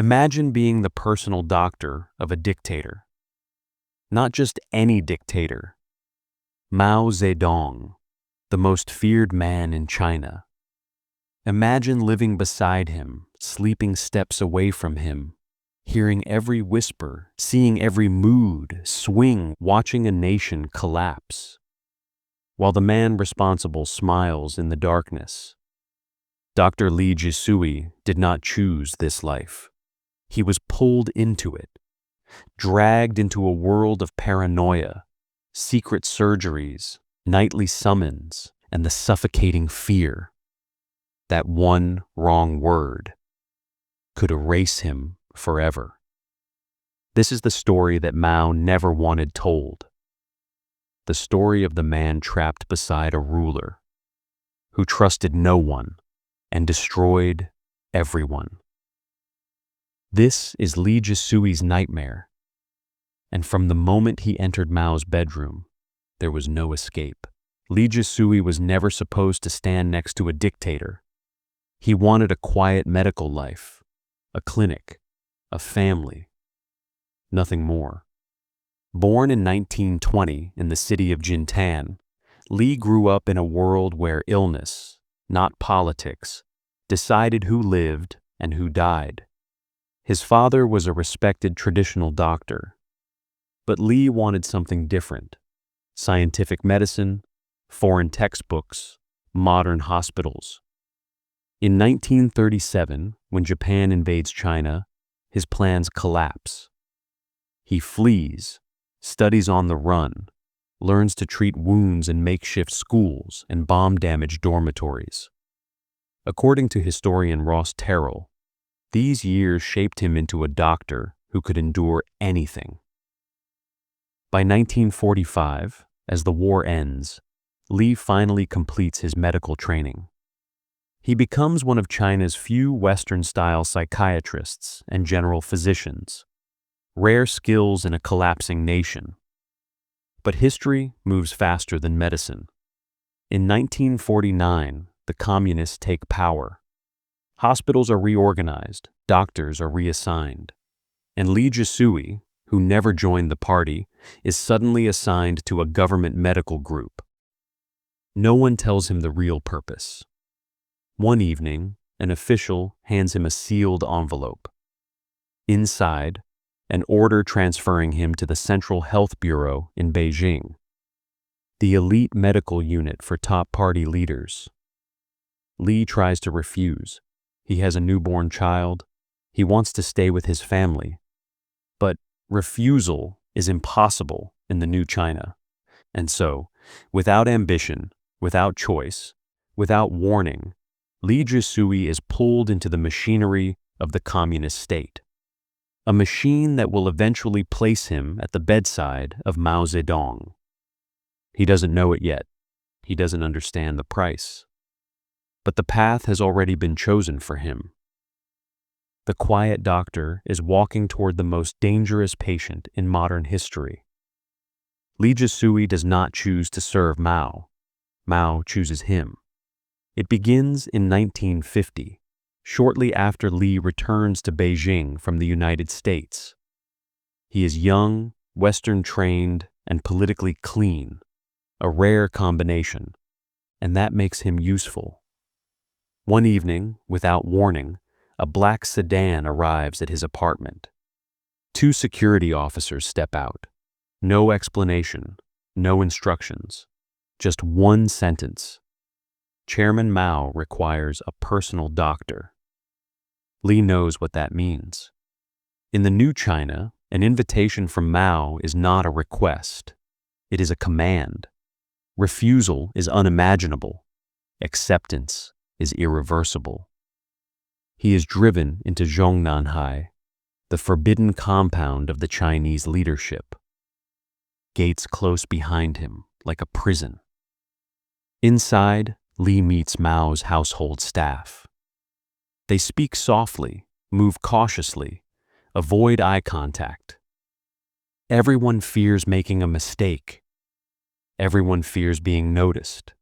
Imagine being the personal doctor of a dictator. Not just any dictator. Mao Zedong, the most feared man in China. Imagine living beside him, sleeping steps away from him, hearing every whisper, seeing every mood swing, watching a nation collapse. While the man responsible smiles in the darkness. Dr. Li Zhisui did not choose this life. He was pulled into it, dragged into a world of paranoia, secret surgeries, nightly summons, and the suffocating fear that one wrong word could erase him forever. This is the story that Mao never wanted told. The story of the man trapped beside a ruler who trusted no one and destroyed everyone. This is Li Zhisui's nightmare, and from the moment he entered Mao's bedroom, there was no escape. Li Zhisui was never supposed to stand next to a dictator. He wanted a quiet medical life, a clinic, a family, nothing more. Born in 1920 in the city of Jintan, Li grew up in a world where illness, not politics, decided who lived and who died. His father was a respected traditional doctor, but Li wanted something different: scientific medicine, foreign textbooks, modern hospitals. In 1937, when Japan invades China, his plans collapse. He flees, studies on the run, learns to treat wounds in makeshift schools and bomb-damaged dormitories. According to historian Ross Terrell, these years shaped him into a doctor who could endure anything. By 1945, as the war ends, Li finally completes his medical training. He becomes one of China's few Western-style psychiatrists and general physicians, rare skills in a collapsing nation. But history moves faster than medicine. In 1949, the communists take power. Hospitals are reorganized, doctors are reassigned, and Li Zhisui, who never joined the party, is suddenly assigned to a government medical group. No one tells him the real purpose. One evening, an official hands him a sealed envelope. Inside, an order transferring him to the Central Health Bureau in Beijing, the elite medical unit for top party leaders. Li tries to refuse. He has a newborn child. He wants to stay with his family. But refusal is impossible in the new China. And so, without ambition, without choice, without warning, Li Zhisui is pulled into the machinery of the communist state. A machine that will eventually place him at the bedside of Mao Zedong. He doesn't know it yet. He doesn't understand the price. But the path has already been chosen for him. The quiet doctor is walking toward the most dangerous patient in modern history. Li Zhisui does not choose to serve Mao. Mao chooses him. It begins in 1950, shortly after Li returns to Beijing from the United States. He is young, Western-trained, and politically clean, a rare combination, and that makes him useful. One evening, without warning, a black sedan arrives at his apartment. Two security officers step out. No explanation, no instructions, just one sentence. Chairman Mao requires a personal doctor. Li knows what that means. In the new China, an invitation from Mao is not a request. It is a command. Refusal is unimaginable. Acceptance is irreversible. He is driven into Zhongnanhai, the forbidden compound of the Chinese leadership. Gates close behind him, like a prison. Inside, Li meets Mao's household staff. They speak softly, move cautiously, avoid eye contact. Everyone fears making a mistake. Everyone fears being noticed.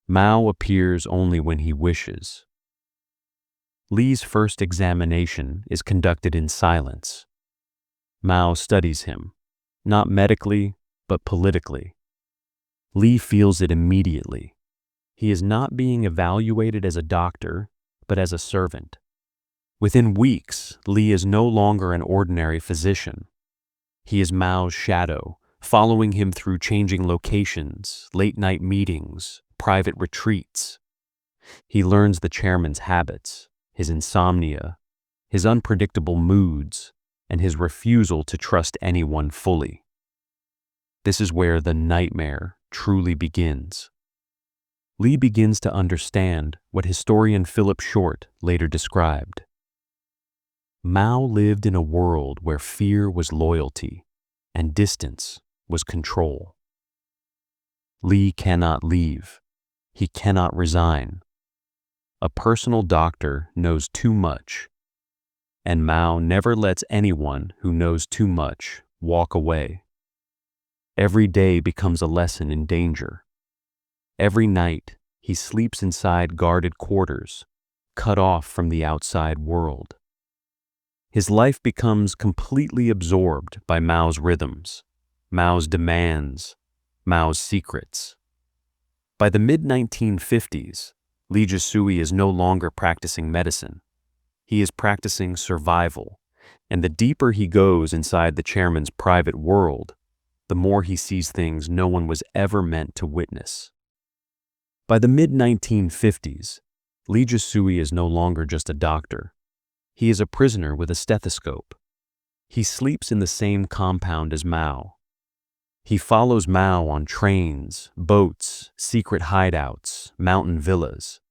Mao appears only when he wishes. Li's first examination is conducted in silence. Mao studies him, not medically, but politically. Li feels it immediately. He is not being evaluated as a doctor, but as a servant. Within weeks, Li is no longer an ordinary physician. He is Mao's shadow, following him through changing locations, late-night meetings, private retreats. He learns the chairman's habits, his insomnia, his unpredictable moods, and his refusal to trust anyone fully. This is where the nightmare truly begins. Li begins to understand what historian Philip Short later described. Mao lived in a world where fear was loyalty and distance was control. Li cannot leave. He cannot resign. A personal doctor knows too much, and Mao never lets anyone who knows too much walk away. Every day becomes a lesson in danger. Every night, he sleeps inside guarded quarters, cut off from the outside world. His life becomes completely absorbed by Mao's rhythms, Mao's demands, Mao's secrets. By the mid-1950s, Li Zhisui is no longer practicing medicine. He is practicing survival, and the deeper he goes inside the chairman's private world, the more he sees things no one was ever meant to witness. By the mid-1950s, Li Zhisui is no longer just a doctor. He is a prisoner with a stethoscope. He sleeps in the same compound as Mao. He follows Mao on trains, boats, secret hideouts, mountain villas.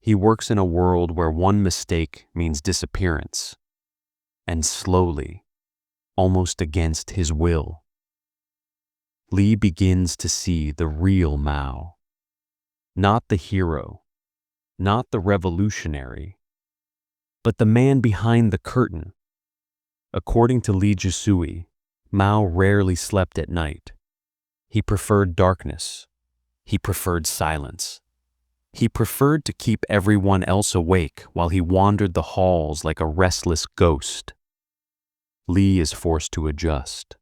He works in a world where one mistake means disappearance. And slowly, almost against his will, Li begins to see the real Mao. Not the hero, not the revolutionary, but the man behind the curtain. According to Li Zhisui, Mao rarely slept at night. He preferred darkness. He preferred silence. He preferred to keep everyone else awake while he wandered the halls like a restless ghost. Li is forced to adjust.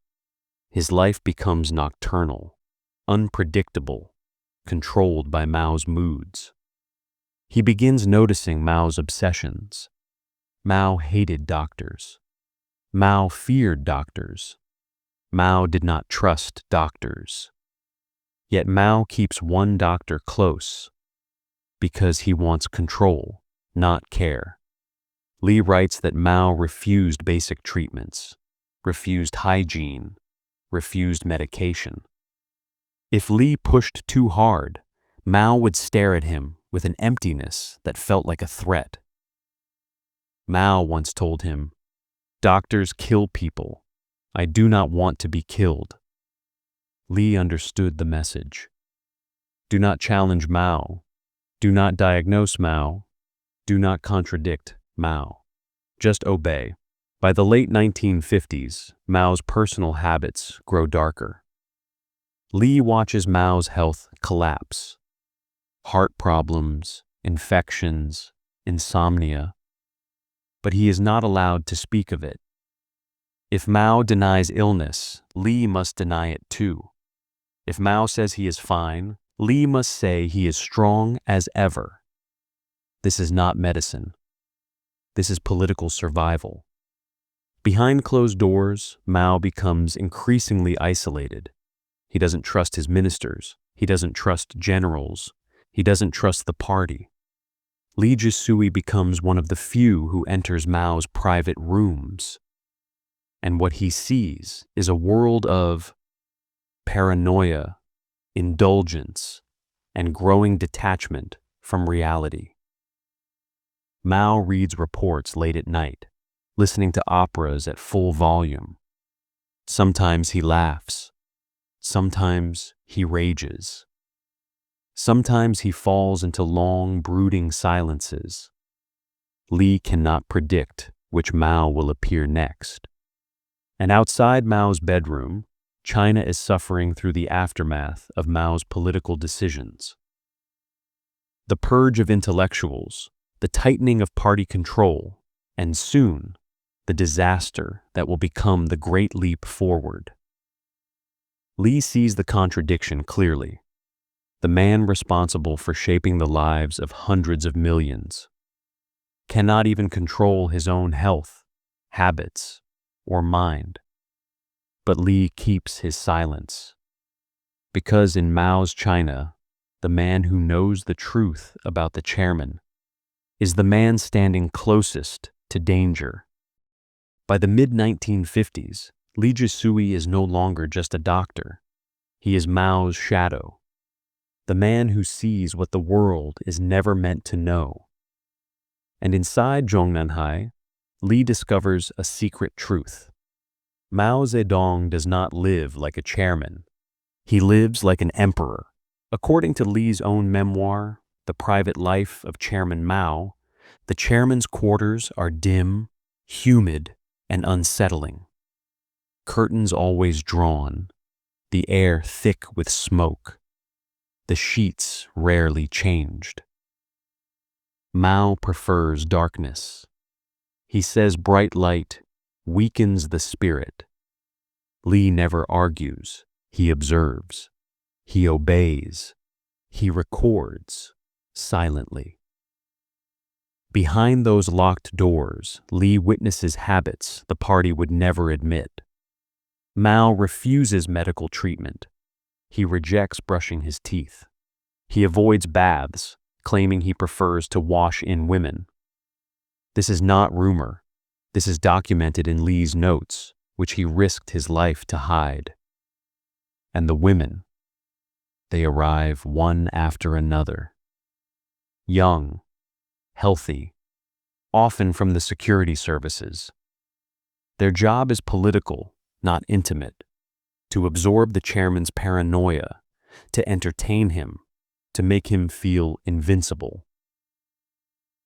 His life becomes nocturnal, unpredictable, controlled by Mao's moods. He begins noticing Mao's obsessions. Mao hated doctors. Mao feared doctors. Mao did not trust doctors. Yet Mao keeps one doctor close because he wants control, not care. Li writes that Mao refused basic treatments, refused hygiene, refused medication. If Li pushed too hard, Mao would stare at him with an emptiness that felt like a threat. Mao once told him, "Doctors kill people. I do not want to be killed." Li understood the message. Do not challenge Mao. Do not diagnose Mao. Do not contradict Mao. Just obey. By the late 1950s, Mao's personal habits grow darker. Li watches Mao's health collapse. Heart problems, infections, insomnia. But he is not allowed to speak of it. If Mao denies illness, Li must deny it too. If Mao says he is fine, Li must say he is strong as ever. This is not medicine. This is political survival. Behind closed doors, Mao becomes increasingly isolated. He doesn't trust his ministers. He doesn't trust generals. He doesn't trust the party. Li Zhisui becomes one of the few who enters Mao's private rooms. And what he sees is a world of paranoia, indulgence, and growing detachment from reality. Mao reads reports late at night, listening to operas at full volume. Sometimes he laughs. Sometimes he rages. Sometimes he falls into long, brooding silences. Li cannot predict which Mao will appear next. And outside Mao's bedroom, China is suffering through the aftermath of Mao's political decisions. The purge of intellectuals, the tightening of party control, and soon, the disaster that will become the great leap forward. Li sees the contradiction clearly. The man responsible for shaping the lives of hundreds of millions cannot even control his own health, habits, or mind. But Li keeps his silence, because in Mao's China, the man who knows the truth about the chairman is the man standing closest to danger. By the mid-1950s, Li Zhisui is no longer just a doctor. He is Mao's shadow, the man who sees what the world is never meant to know. And inside Zhongnanhai, Li discovers a secret truth. Mao Zedong does not live like a chairman. He lives like an emperor. According to Li's own memoir, The Private Life of Chairman Mao, the chairman's quarters are dim, humid, and unsettling. Curtains always drawn, the air thick with smoke, the sheets rarely changed. Mao prefers darkness. He says bright light weakens the spirit. Li never argues. He observes. He obeys. He records silently. Behind those locked doors, Li witnesses habits the party would never admit. Mao refuses medical treatment. He rejects brushing his teeth. He avoids baths, claiming he prefers to wash in women. This is not rumor. This is documented in Li's notes, which he risked his life to hide. And the women, they arrive one after another. Young, healthy, often from the security services. Their job is political, not intimate, to absorb the chairman's paranoia, to entertain him, to make him feel invincible.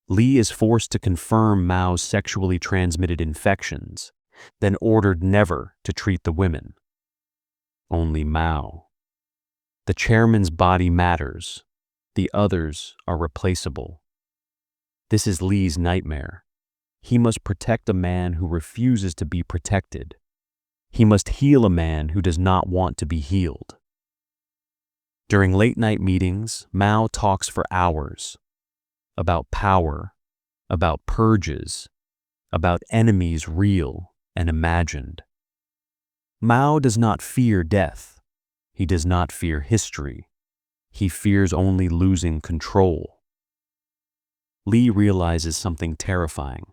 Li is forced to confirm Mao's sexually transmitted infections, then ordered never to treat the women. Only Mao. The chairman's body matters. The others are replaceable. This is Li's nightmare. He must protect a man who refuses to be protected. He must heal a man who does not want to be healed. During late-night meetings, Mao talks for hours about power, about purges, about enemies real and imagined. Mao does not fear death. He does not fear history. He fears only losing control. Li realizes something terrifying.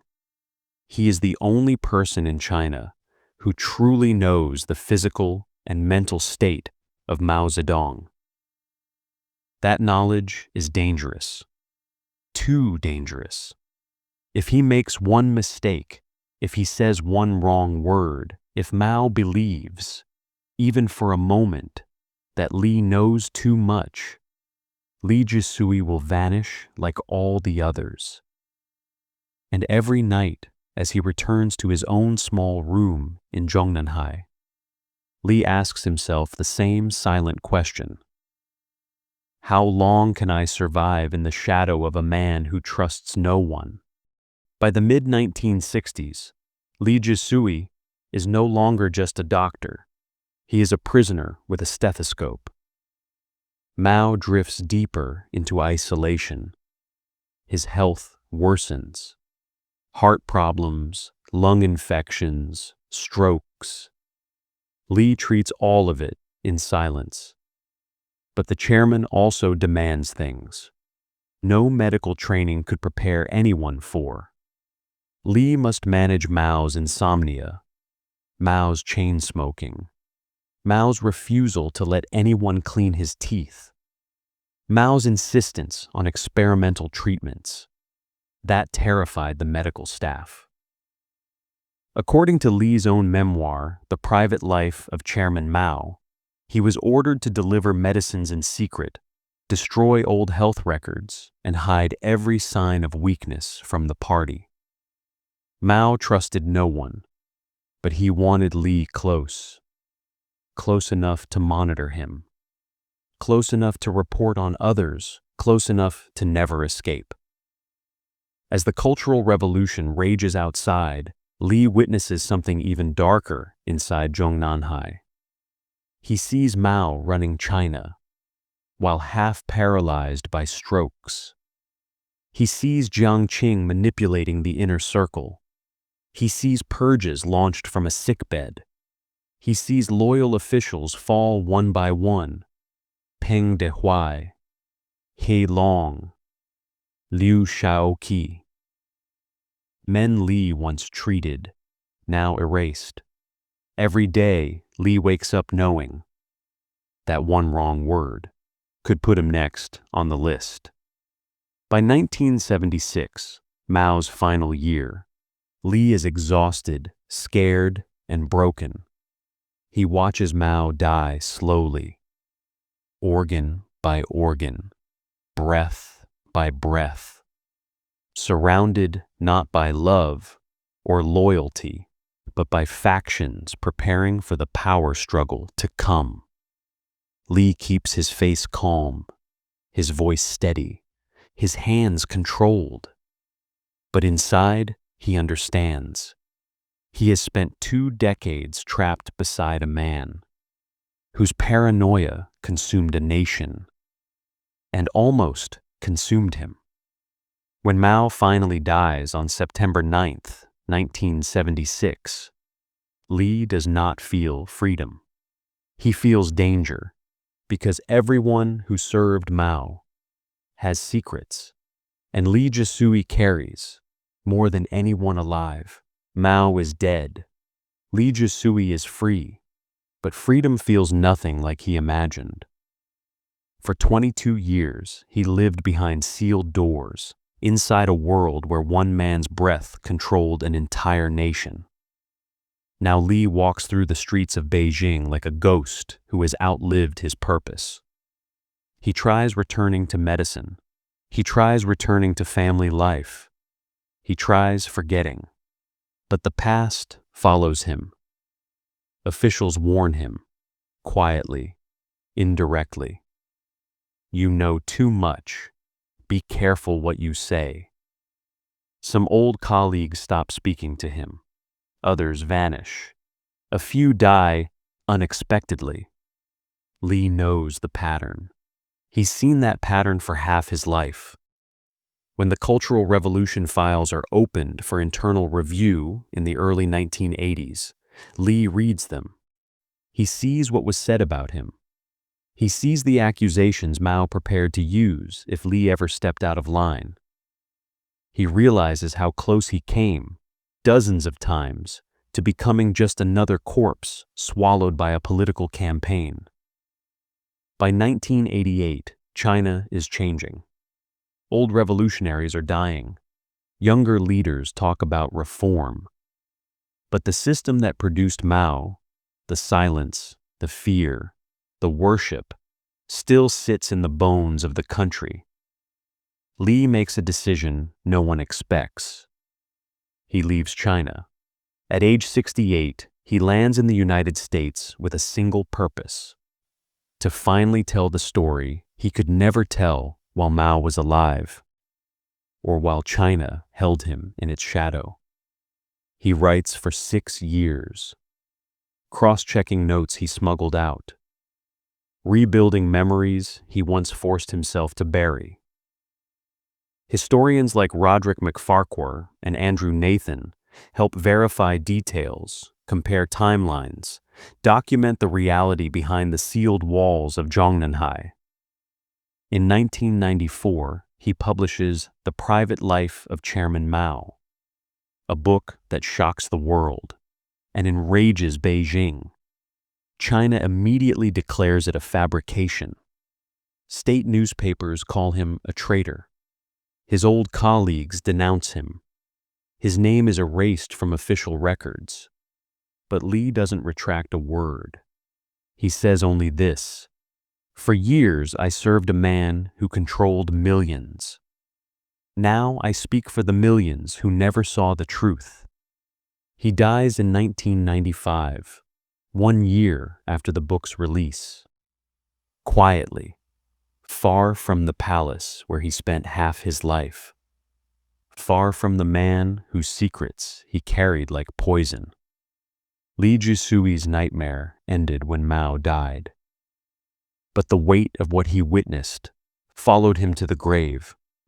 He is the only person in China who truly knows the physical and mental state of Mao Zedong. That knowledge is dangerous. Too dangerous. If he makes one mistake, if he says one wrong word, if Mao believes, even for a moment, that Li knows too much, Li Zhisui will vanish like all the others. And every night, as he returns to his own small room in Zhongnanhai, Li asks himself the same silent question. How long can I survive in the shadow of a man who trusts no one? By the mid-1960s, Li Zhisui is no longer just a doctor. He is a prisoner with a stethoscope. Mao drifts deeper into isolation. His health worsens. Heart problems, lung infections, strokes. Li treats all of it in silence. But the chairman also demands things no medical training could prepare anyone for. Li must manage Mao's insomnia, Mao's chain smoking, Mao's refusal to let anyone clean his teeth, Mao's insistence on experimental treatments. That terrified the medical staff. According to Li's own memoir, The Private Life of Chairman Mao, he was ordered to deliver medicines in secret, destroy old health records, and hide every sign of weakness from the party. Mao trusted no one, but he wanted Li close enough to monitor him, close enough to report on others, close enough to never escape. As the Cultural Revolution rages outside, Li witnesses something even darker inside Zhongnanhai. He sees Mao running China, while half paralyzed by strokes. He sees Jung Chang manipulating the inner circle. He sees purges launched from a sickbed. He sees loyal officials fall one by one. Peng Dehuai, He Long, Liu Shaoqi. Men Li once treated, now erased. Every day, Li wakes up knowing that one wrong word could put him next on the list. By 1976, Mao's final year, Li is exhausted, scared, and broken. He watches Mao die slowly, organ by organ, breath by breath, surrounded not by love or loyalty, but by factions preparing for the power struggle to come. Li keeps his face calm, his voice steady, his hands controlled. But inside, he understands. He has spent 2 decades trapped beside a man whose paranoia consumed a nation and almost consumed him. When Mao finally dies on September 9th, 1976, Li does not feel freedom. He feels danger because everyone who served Mao has secrets, and Li Zhisui carries more than anyone alive. Mao is dead. Li Zhisui is free, but freedom feels nothing like he imagined. For 22 years, he lived behind sealed doors, inside a world where one man's breath controlled an entire nation. Now Li walks through the streets of Beijing like a ghost who has outlived his purpose. He tries returning to medicine. He tries returning to family life. He tries forgetting. But the past follows him. Officials warn him, quietly, indirectly. You know too much. Be careful what you say. Some old colleagues stop speaking to him. Others vanish. A few die unexpectedly. Li knows the pattern. He's seen that pattern for half his life. When the Cultural Revolution files are opened for internal review in the early 1980s, Li reads them. He sees what was said about him. He sees the accusations Mao prepared to use if Li ever stepped out of line. He realizes how close he came, dozens of times, to becoming just another corpse swallowed by a political campaign. By 1988, China is changing. Old revolutionaries are dying. Younger leaders talk about reform. But the system that produced Mao, the silence, the fear, the worship, still sits in the bones of the country. Li makes a decision no one expects. He leaves China. At age 68, he lands in the United States with a single purpose: to finally tell the story he could never tell while Mao was alive, or while China held him in its shadow. He writes for 6 years, cross-checking notes he smuggled out, rebuilding memories he once forced himself to bury. Historians like Roderick MacFarquhar and Andrew Nathan help verify details, compare timelines, document the reality behind the sealed walls of Zhongnanhai. In 1994, he publishes The Private Life of Chairman Mao, a book that shocks the world and enrages Beijing. China immediately declares it a fabrication. State newspapers call him a traitor. His old colleagues denounce him. His name is erased from official records. But Li doesn't retract a word. He says only this: "For years I served a man who controlled millions. Now I speak for the millions who never saw the truth." He dies in 1995, 1 year after the book's release. Quietly, far from the palace where he spent half his life. far from the man whose secrets he carried like poison. Li Zhisui's nightmare ended when Mao died. But the weight of what he witnessed followed him to the grave.